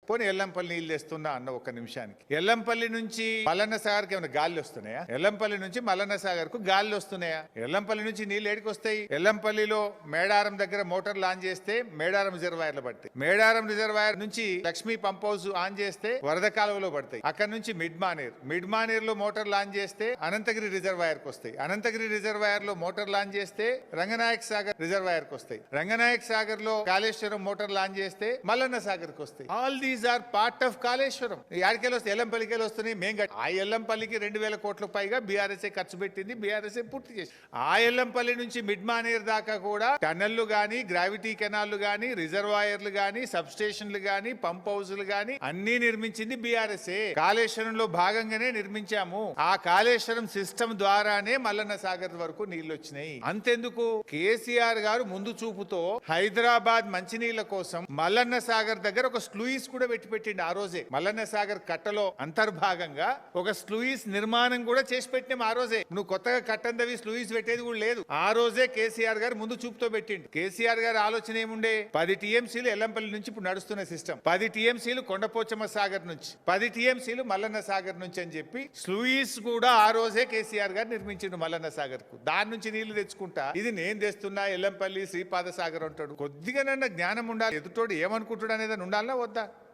పోనీ ఎల్లంపల్లి నీళ్ళు తెస్తున్నా అన్న ఒక్క నిమిషానికి. ఎల్లంపల్లి నుంచి మల్లన్న సాగర్కి ఏమైనా గాలి వస్తున్నాయా? ఎల్లంపల్లి నుంచి మల్లన్న సాగర్ కు గాలి వస్తున్నాయా? ఎల్లంపల్లి నుంచి నీళ్ళు ఏడికి వస్తాయి? ఎల్లంపల్లిలో మేడారం దగ్గర మోటార్ ఆన్ చేస్తే మేడారం రిజర్వాయర్లు పడతాయి. మేడారం రిజర్వాయర్ నుంచి లక్ష్మీ పంప్ హౌస్ ఆన్ చేస్తే వరద కాలువలో పడతాయి. అక్కడ నుంచి మిడ్ మానేర్ లో మోటార్ ఆన్ చేస్తే అనంతగిరి రిజర్వాయర్ కు వస్తాయి. అనంతగిరి రిజర్వాయర్ లో మోటార్ ఆన్ చేస్తే రంగనాయక్ సాగర్ రిజర్వాయర్ కు వస్తాయి. రంగనాయక్ సాగర్ లో కాళేశ్వరం మోటార్ ఆన్ చేస్తే మల్లన్న సాగర్ కు వస్తాయి. All these are part of Kaleshwaram. యాడికెళ్ళి వస్తాయి? ఎల్లంపల్లికి వస్తున్నాయి. ఆ ఎల్లంపల్లికి 2000 కోట్ల పైగా బీఆర్ఎస్ఏ ఖర్చు పెట్టింది. బీఆర్ఎస్ఏ పూర్తి చేసి ఆ ఎల్లంపల్లి నుంచి మిడ్ మానేర్ దాకా కూడా టన్నెళ్లు గాని, గ్రావిటీ కెనాల్లు గాని, రిజర్వాయర్లు గాని, సబ్ స్టేషన్లు గాని, పంప్ హౌస్లు గాని అన్ని నిర్మించింది బీఆర్ఎస్ఏ. కాళేశ్వరంలో భాగంగానే నిర్మించాము. ఆ కాళేశ్వరం సిస్టమ్ ద్వారానే మల్లన్న సాగర్ వరకు నీళ్లు వచ్చినాయి. అంతెందుకు, కేసీఆర్ గారు ముందు చూపుతో హైదరాబాద్ మంచినీళ్ల కోసం మల్లన్న సాగర్ దగ్గర ఒక స్లూయిస్ కూడా పెట్టిండి. ఆ రోజే మల్లన్న సాగర్ కట్టలో అంతర్భాగంగా ఒక స్లూయిస్ నిర్మాణం కూడా చేసి పెట్టినాం. ఆ రోజే నువ్వు కొత్తగా కట్టందవి స్లూయిస్ పెట్టేది కూడా లేదు. ఆ రోజే కేసీఆర్ గారు ముందు చూపుతో పెట్టిండు. కేసీఆర్ గారు ఆలోచన ఏముండే? 10 టీఎంసీలు ఎల్లంపల్లి నుంచి ఇప్పుడు నడుస్తున్న సిస్టమ్, 10 టీఎంసీలు కొండపోచమ్మ సాగర్ నుంచి, 10 టీఎంసీలు మల్లన్న సాగర్ నుంచి అని చెప్పి స్లూయిస్ కూడా ఆ రోజే కేసీఆర్ గారు నిర్మించిండు మల్లన్న సాగర్ కు. దాని నుంచి నీళ్లు తెచ్చుకుంటా ఇది నేను తెస్తున్నా ఎల్లంపల్లి శ్రీపాద సాగర్ అంటాడు. కొద్దిగా జ్ఞానం ఉండాలి. ఎదుటోడు ఏమనుకుంటాడు అనేది ఉండాలా వద్దా?